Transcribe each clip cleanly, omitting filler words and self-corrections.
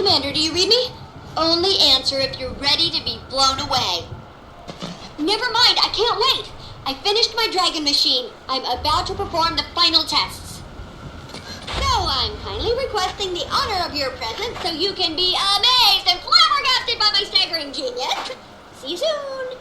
Commander, do you read me? Only answer if you're ready to be blown away. Never mind, I can't wait. I finished my dragon machine. I'm about to perform the final tests. So I'm kindly requesting the honor of your presence so you can be amazed and flabbergasted by my staggering genius. See you soon.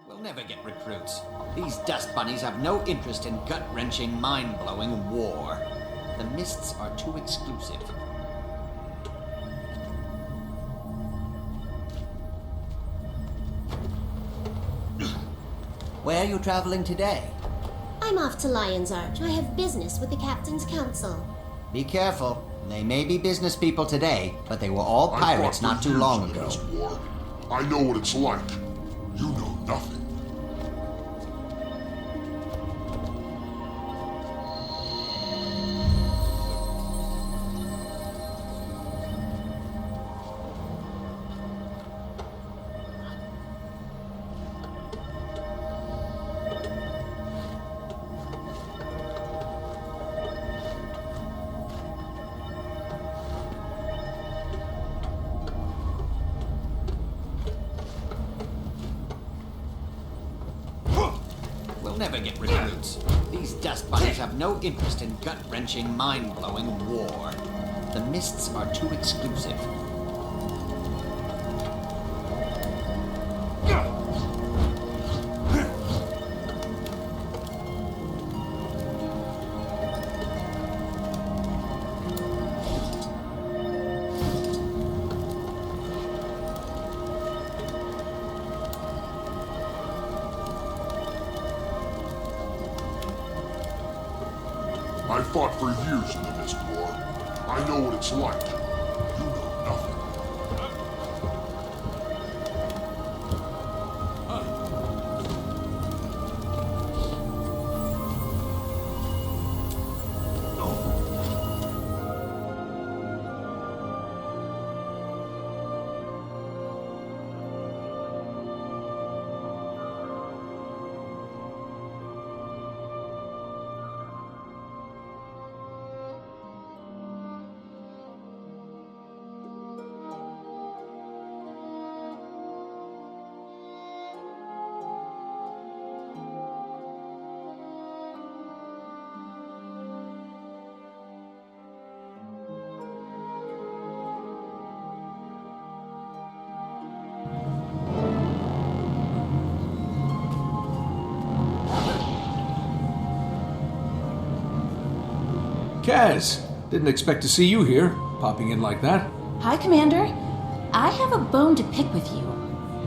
We'll never get recruits. These dust bunnies have no interest in gut-wrenching, mind-blowing war. The mists are too exclusive. Where are you traveling today? I'm off to Lion's Arch. I have business with the Captain's Council. Be careful. They may be business people today, but they were all pirates not too long ago. War. I know what it's like. You know nothing. Never get recruits. These dust bunnies have no interest in gut-wrenching, mind-blowing war. The mists are too exclusive. I fought for years in the Mist War. I know what it's like. You know nothing. Kaz, didn't expect to see you here, popping in like that. Hi, Commander. I have a bone to pick with you.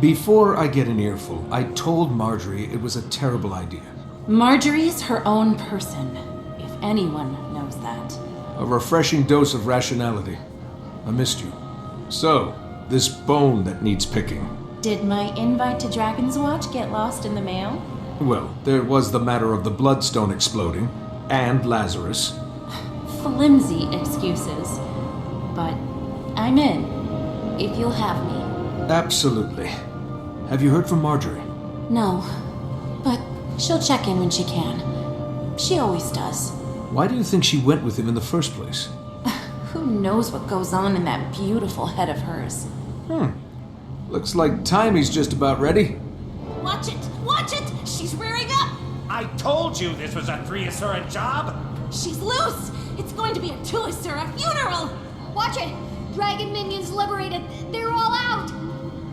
Before I get an earful, I told Marjorie it was a terrible idea. Marjorie's her own person, if anyone knows that. A refreshing dose of rationality. I missed you. So, this bone that needs picking. Did my invite to Dragon's Watch get lost in the mail? Well, there was the matter of the Bloodstone exploding, and Lazarus. Flimsy excuses. But I'm in, if you'll have me. Absolutely. Have you heard from Marjorie? No, but she'll check in when she can. She always does. Why do you think she went with him in the first place? Who knows what goes on in that beautiful head of hers? Looks like Taimi's just about ready. Watch it! Watch it! She's rearing up! I told you this was a 3-Asura job! She's loose! It's going to be a toast or a funeral! Watch it! Dragon minions liberated! They're all out!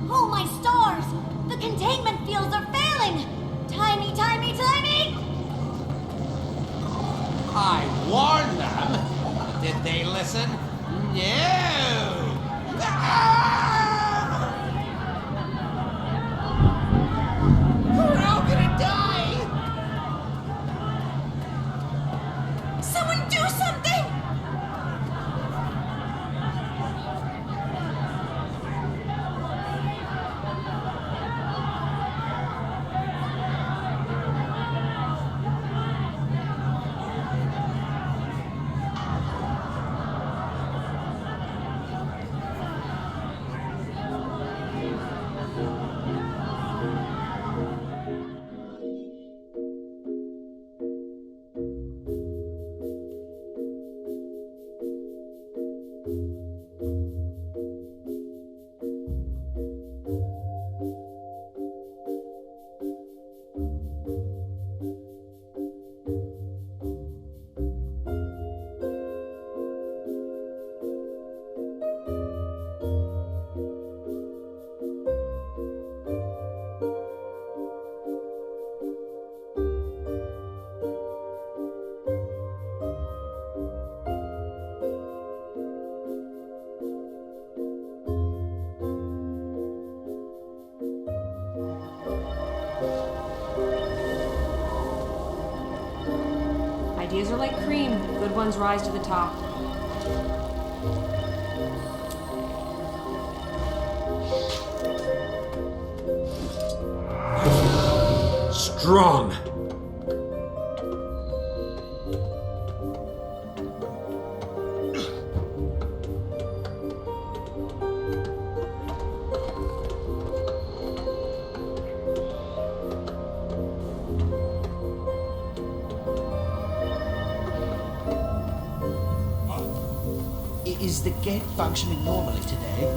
Oh my stars! The containment fields are failing! Taimi, Taimi, Taimi! I warned them. Did they listen? No! We're all gonna die! Someone do something! Ideas are like cream. Good ones rise to the top. Strong. Is the gate functioning normally today?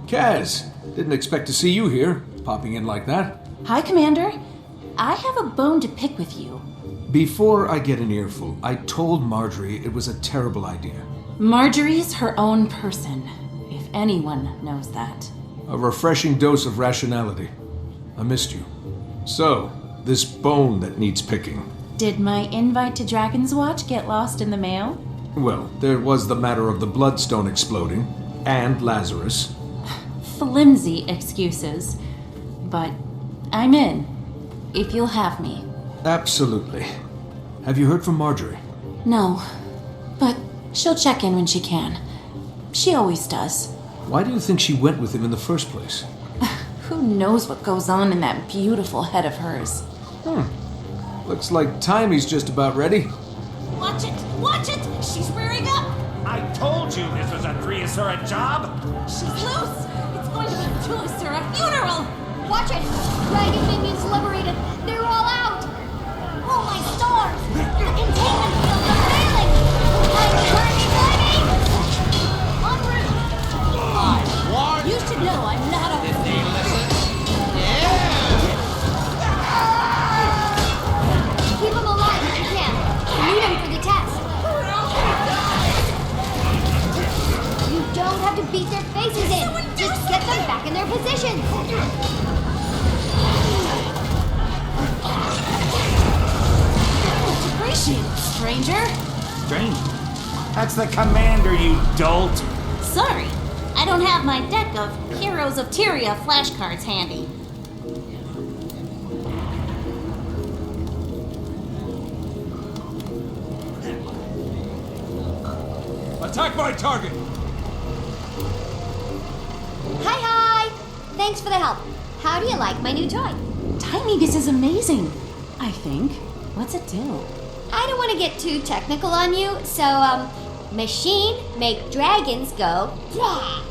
Kaz, didn't expect to see you here, popping in like that. Hi, Commander. I have a bone to pick with you. Before I get an earful, I told Marjorie it was a terrible idea. Marjorie's her own person, if anyone knows that. A refreshing dose of rationality. I missed you. So, this bone that needs picking. Did my invite to Dragon's Watch get lost in the mail? Well, there was the matter of the bloodstone exploding, and Lazarus. Flimsy excuses. But I'm in, if you'll have me. Absolutely. Have you heard from Marjorie? No, but she'll check in when she can. She always does. Why do you think she went with him in the first place? Who knows what goes on in that beautiful head of hers? Looks like Taimi's just about ready. Watch it! Watch it! She's rearing up! I told you this was a Triasaura job! She's loose! It's going to be a toast or a funeral! Watch it! Dragon minions liberated! They're all out! Oh my stars! The containment fields are failing! Taimi, Taimi! En route! I warned You should know I'm not a... Did they listen? Keep them alive if you can. We need them for the test. You don't have to beat their faces in. Just get them back in their position. Much appreciated, stranger. Strange. That's the commander, you dolt! Sorry, I don't have my deck of Heroes of Tyria flashcards handy. Attack my target! Hi. Thanks for the help. How do you like my new toy? Taimi, this is amazing. I think. What's it do? I don't want to get too technical on you, so, Machine make dragons go, yeah.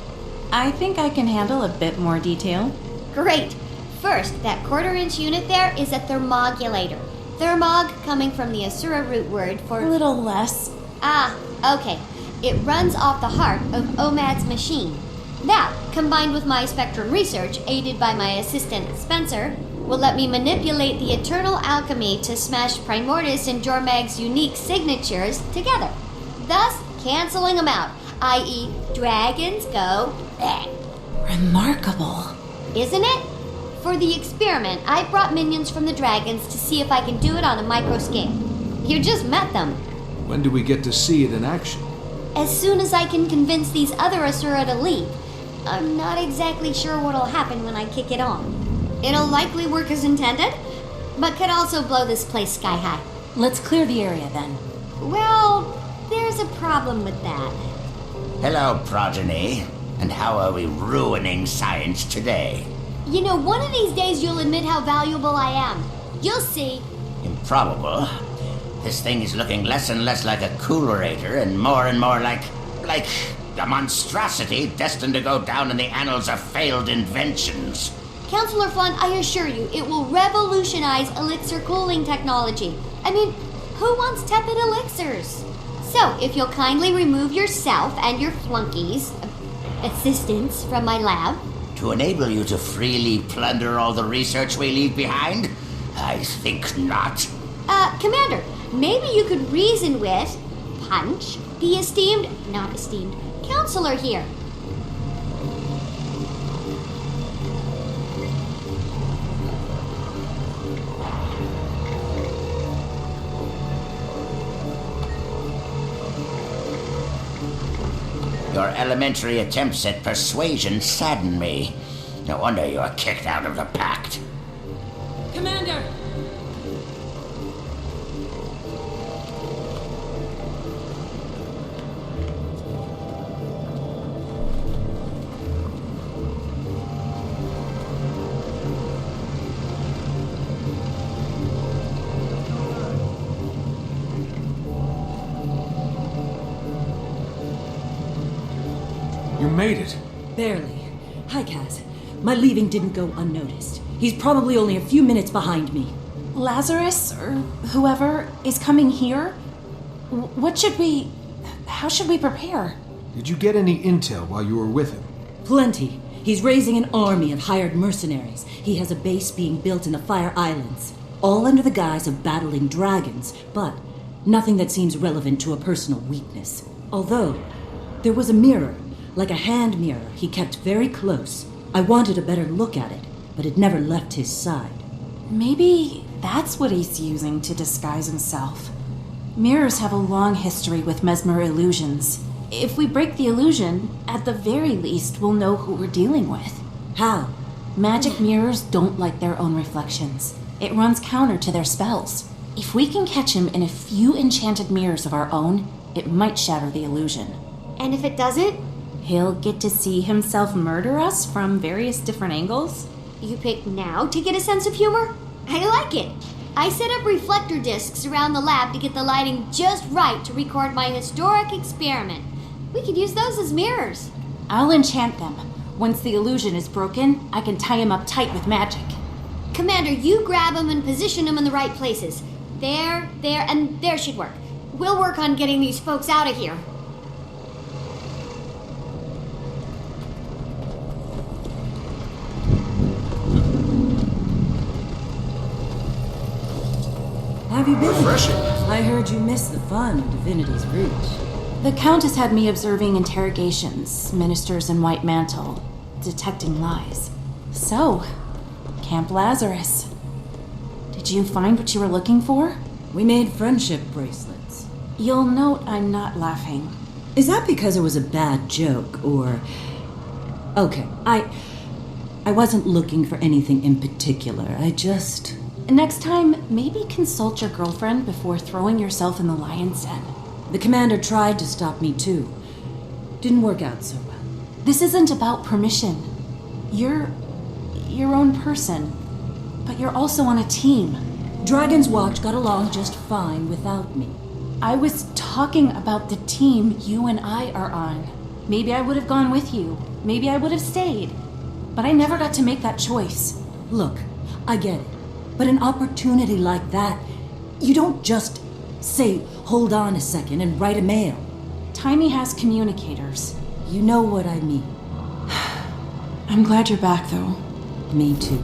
I think I can handle a bit more detail. Great. First, that quarter-inch unit there is a thermogulator. Thermog coming from the Asura root word for... A little less. Ah, okay. It runs off the heart of Omad's machine. That, combined with my spectrum research, aided by my assistant Spencer, will let me manipulate the eternal alchemy to smash Primordus and Jormag's unique signatures together, thus canceling them out, i.e. dragons go bleh. Remarkable. Isn't it? For the experiment, I brought minions from the dragons to see if I can do it on a micro scale. You just met them. When do we get to see it in action? As soon as I can convince these other Asura to leave. I'm not exactly sure what'll happen when I kick it on. It'll likely work as intended, but could also blow this place sky high. Let's clear the area then. Well, there's a problem with that. Hello, progeny. And how are we ruining science today? You know, one of these days you'll admit how valuable I am. You'll see. Improbable. This thing is looking less and less like a coolerator and more like a monstrosity destined to go down in the annals of failed inventions. Counselor Flun, I assure you, it will revolutionize elixir cooling technology. I mean, who wants tepid elixirs? So, if you'll kindly remove yourself and your flunkies, assistants from my lab. To enable you to freely plunder all the research we leave behind? I think not. Commander, maybe you could reason with Punch, the not esteemed, counselor here. Your elementary attempts at persuasion sadden me. No wonder you were kicked out of the pact. Commander! You made it. Barely. Hi, Kaz. My leaving didn't go unnoticed. He's probably only a few minutes behind me. Lazarus, or whoever, is coming here? How should we prepare? Did you get any intel while you were with him? Plenty. He's raising an army of hired mercenaries. He has a base being built in the Fire Islands, all under the guise of battling dragons, but nothing that seems relevant to a personal weakness. Although, there was a mirror, like a hand mirror he kept very close. I wanted a better look at it, but it never left his side. Maybe that's what he's using to disguise himself. Mirrors have a long history with mesmer illusions. If we break the illusion, at the very least, we'll know who we're dealing with. How? Magic mirrors don't like their own reflections. It runs counter to their spells. If we can catch him in a few enchanted mirrors of our own, it might shatter the illusion. And if it doesn't? He'll get to see himself murder us from various different angles. You pick now to get a sense of humor? I like it. I set up reflector discs around the lab to get the lighting just right to record my historic experiment. We could use those as mirrors. I'll enchant them. Once the illusion is broken, I can tie him up tight with magic. Commander, you grab them and position them in the right places. There, and there should work. We'll work on getting these folks out of here. Have you been? Refreshing. I heard you missed the fun of Divinity's Reach. The Countess had me observing interrogations, ministers in white mantle, detecting lies. So, Camp Lazarus. Did you find what you were looking for? We made friendship bracelets. You'll note I'm not laughing. Is that because it was a bad joke, or... Okay, I wasn't looking for anything in particular. I just... Next time, maybe consult your girlfriend before throwing yourself in the lion's den. The commander tried to stop me too. Didn't work out so well. This isn't about permission. You're your own person, but you're also on a team. Dragon's Watch got along just fine without me. I was talking about the team you and I are on. Maybe I would have gone with you. Maybe I would have stayed. But I never got to make that choice. Look, I get it. But an opportunity like that, you don't just say, hold on a second and write a mail. Taimi has communicators. You know what I mean. I'm glad you're back, though. Me too.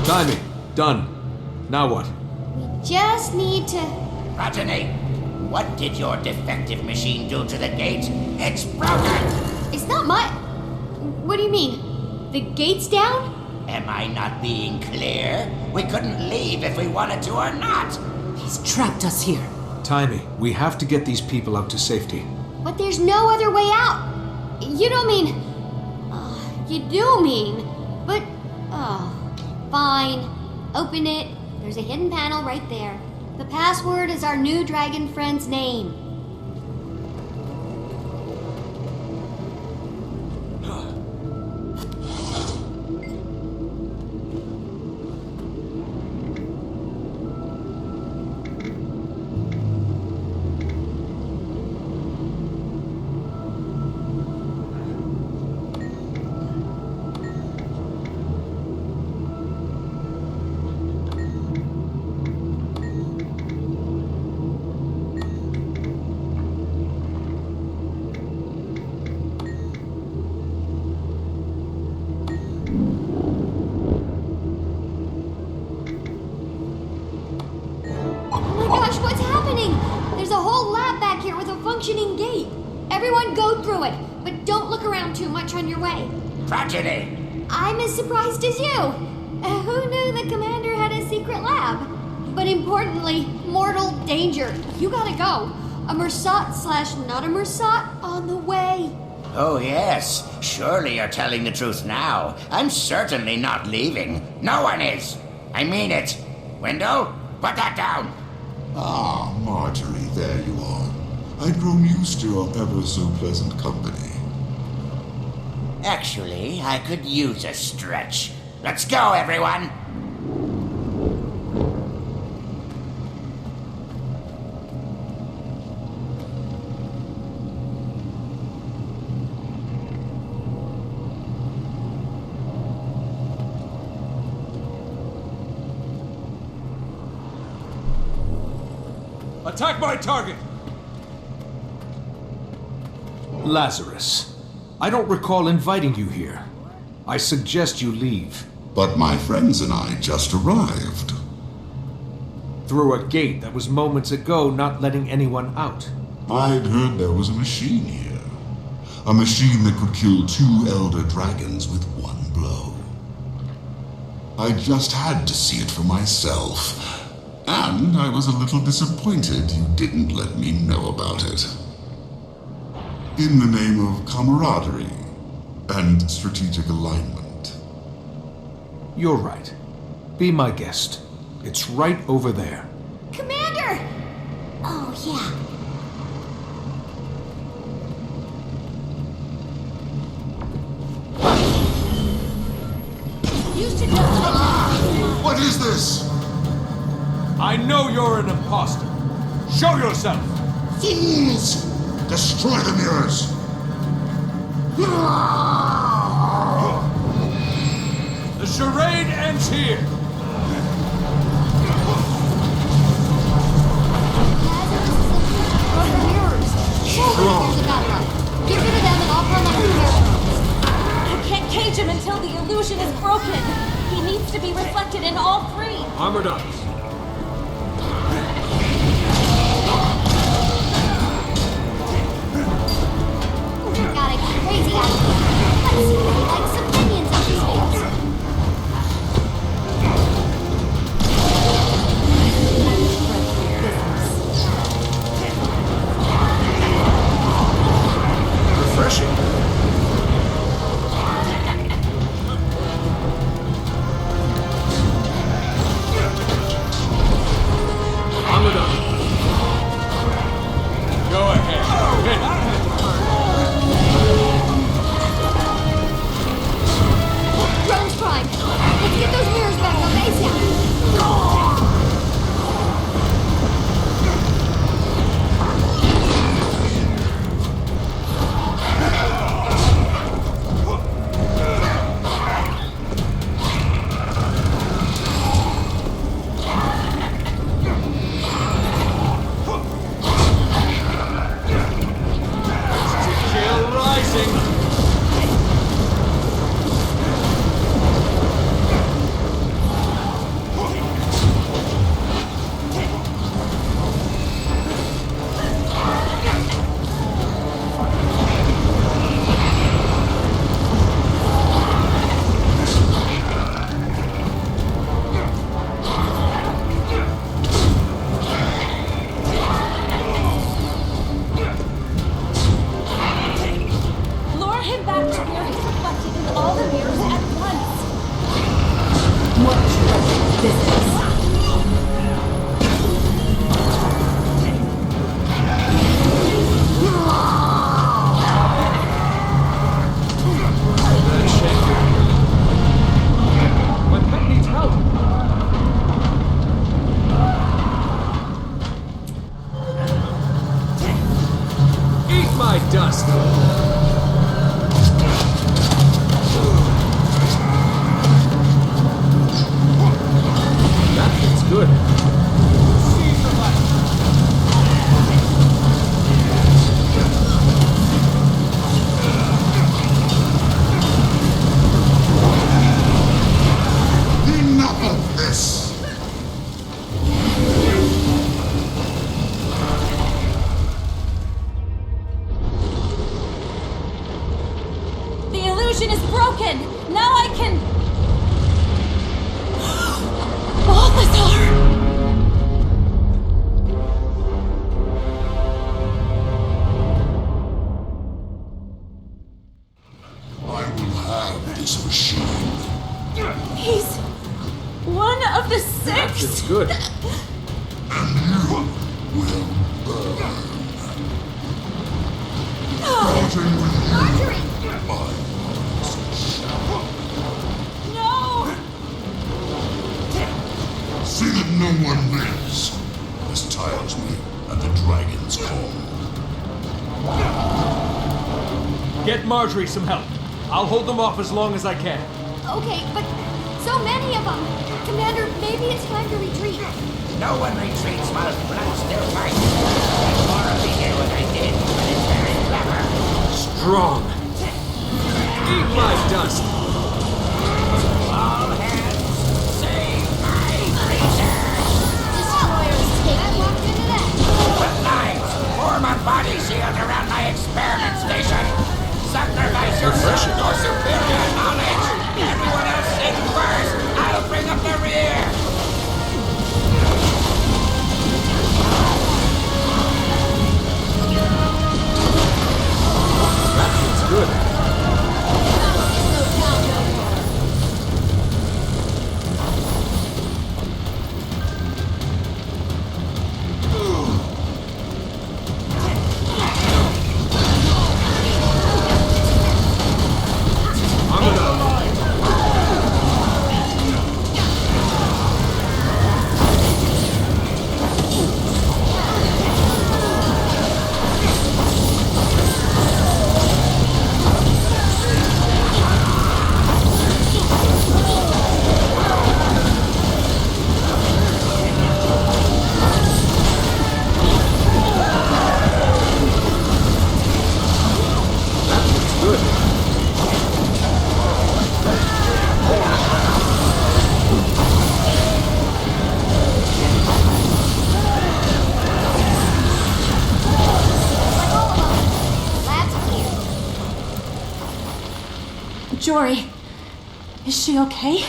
Taimi, done. Now what? We just need to... Progeny, what did your defective machine do to the gate? It's broken! It's not my... What do you mean? The gate's down? Am I not being clear? We couldn't leave if we wanted to or not. He's trapped us here. Taimi, we have to get these people out to safety. But there's no other way out. You don't mean... you do mean... But... Fine. Open it. There's a hidden panel right there. The password is our new dragon friend's name. What's happening? There's a whole lab back here with a functioning gate. Everyone go through it, but don't look around too much on your way. Progeny! I'm as surprised as you. Who knew the commander had a secret lab? But importantly, mortal danger. You gotta go. A Mersat / not a Mersat on the way. Oh, yes. Surely you're telling the truth now. I'm certainly not leaving. No one is. I mean it. Window, put that down. Ah, Marjorie, there you are. I'd grown used to your ever-so-pleasant company. Actually, I could use a stretch. Let's go, everyone! Attack my target! Lazarus, I don't recall inviting you here. I suggest you leave. But my friends and I just arrived. Through a gate that was moments ago not letting anyone out. I'd heard there was a machine here. A machine that could kill 2 elder dragons with one blow. I just had to see it for myself. And I was a little disappointed you didn't let me know about it. In the name of camaraderie and strategic alignment. You're right. Be my guest. It's right over there. Commander! Oh, yeah. You should know. What is this? I know you're an imposter. Show yourself! Fools! Destroy the mirrors! The charade ends here! Get rid of them and I'll call my I can't cage him until the illusion is broken. He needs to be reflected in all 3. Armored up. Got a crazy idea. Let's see if he likes some minions on his face. business. My pet needs help. Eat my dust. That feels good. Enough of this! The illusion is broken! Now I can... Balthazar! I will have this machine. He's one of the That feels six! good. And you will burn. Starting with you, my shadow. No! See that no one lives. This tires me at the dragon's call. Get Marjorie some help. I'll hold them off as long as I can. Okay, but so many of them. Commander, maybe it's time to retreat. No one retreats while blood still fights. And more of me do what I did, but it's very clever. Strong. Eat my dust. All hands, save my creature! Destroyers take I walked into that. The lines form a body shield around my experiment station. Sacrifice yourself for superior knowledge. Everyone else in first. I'll bring up the rear. That feels good. Jory, is she okay?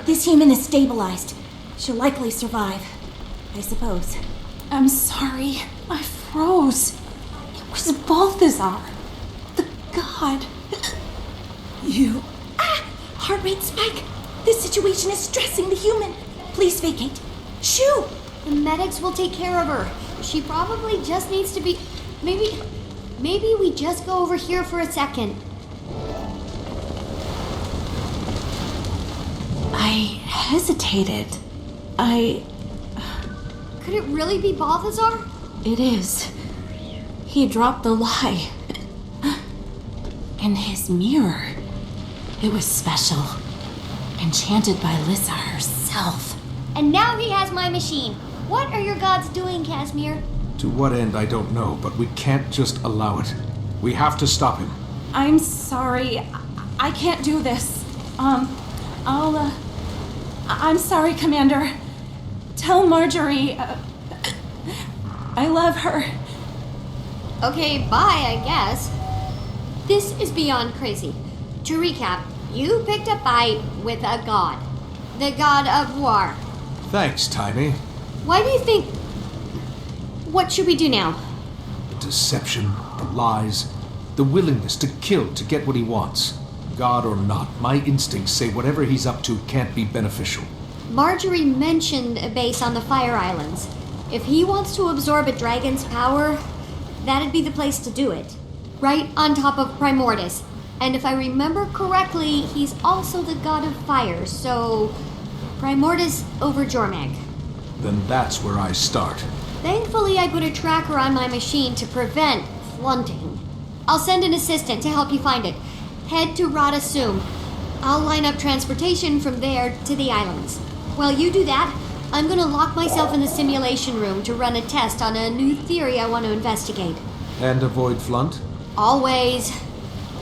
This human is stabilized. She'll likely survive, I suppose. I'm sorry. I froze. It was Balthazar, the god. You... Heart rate spike! This situation is stressing the human. Please vacate. Shoo! The medics will take care of her. She probably just needs to be... Maybe we just go over here for a second. I hesitated. Could it really be Balthazar? It is. He dropped the lie. And his mirror. It was special. Enchanted by Lissa herself. And now he has my machine. What are your gods doing, Casimir? To what end, I don't know, but we can't just allow it. We have to stop him. I'm sorry. I can't do this. I'm sorry, Commander. Tell Marjorie, I love her. Okay, bye, I guess. This is beyond crazy. To recap, you picked a fight with a god. The god of war. Thanks, Taimi. Why do you think... What should we do now? The deception, the lies, the willingness to kill to get what he wants. God or not, my instincts say whatever he's up to can't be beneficial. Marjorie mentioned a base on the Fire Islands. If he wants to absorb a dragon's power, that'd be the place to do it. Right on top of Primordus. And if I remember correctly, he's also the god of fire, so Primordus over Jormag. Then that's where I start. Thankfully, I put a tracker on my machine to prevent flunting. I'll send an assistant to help you find it. Head to Rada Sum. I'll line up transportation from there to the islands. While you do that, I'm gonna lock myself in the simulation room to run a test on a new theory I want to investigate. And avoid Flunt? Always.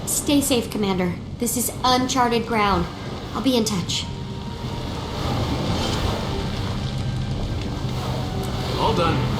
Stay safe, Commander. This is uncharted ground. I'll be in touch. All done.